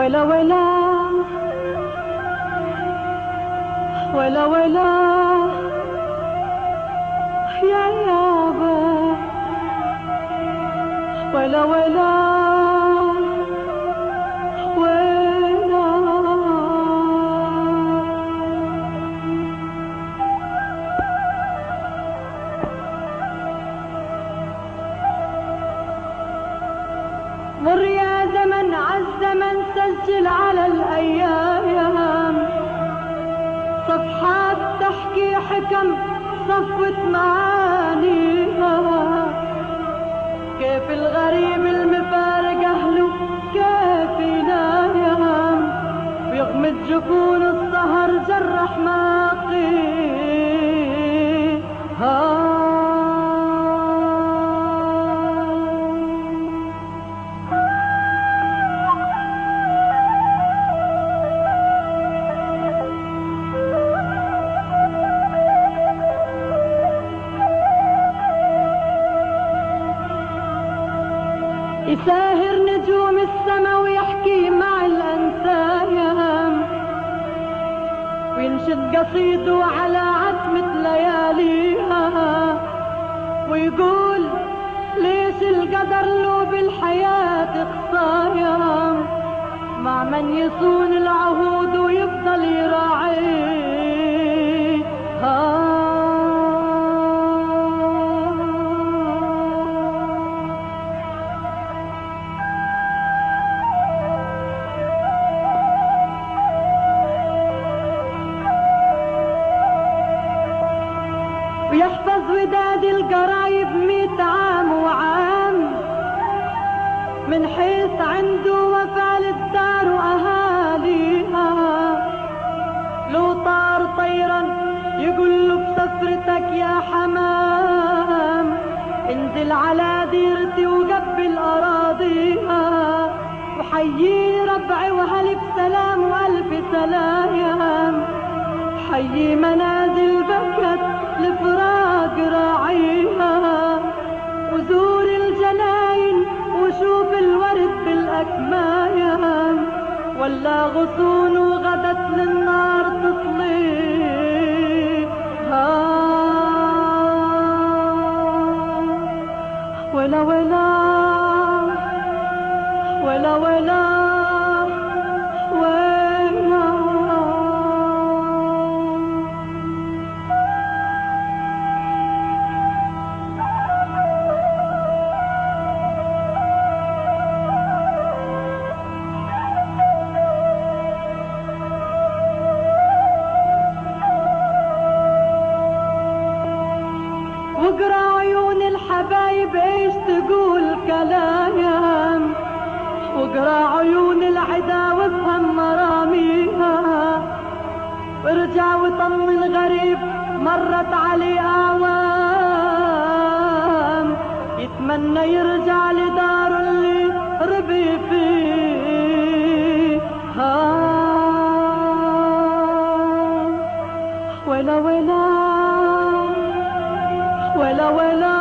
ولا ولا ولا ولا يا يابا ولا ولا ولا مر يا زمن عالزمن سجل على الأيام صفحات تحكي حكم صفوة معانيها كيف الغريب المفارق أهله كيف ينام ويغمد جفون السهر جرح ماقيها يساهر نجوم السما ويحكي مع الأنسام وينشد قصيده على عتمة لياليها ويقول ليش القدر له بالحياة خصايا مع من يصون العهود ويفضل يراعيها ويحفظ وداد القرايب 100 عام وعام من حيث عنده وفاء للدار وأهاليها لو طار طيرا يقول له بسفرتك يا حمام انزل على ديرتي وقبل أراضيها وحيي ربعي وهلي بسلام وألف سلام حيي منازل بكت لفراق راعيها وزور الجناين وشوف الورد بالأكمام ولا غصون وغدت للنار تطليها ولا ولا ولا ولا واقرا عيون الحبايب ايش تقول كلام واقرا عيون العدا وافهم مراميها وارجع وطمن غريب مرت عليه اعوام يتمنى يرجع لداره اللي ربي فيها ولا ولا ولا ولا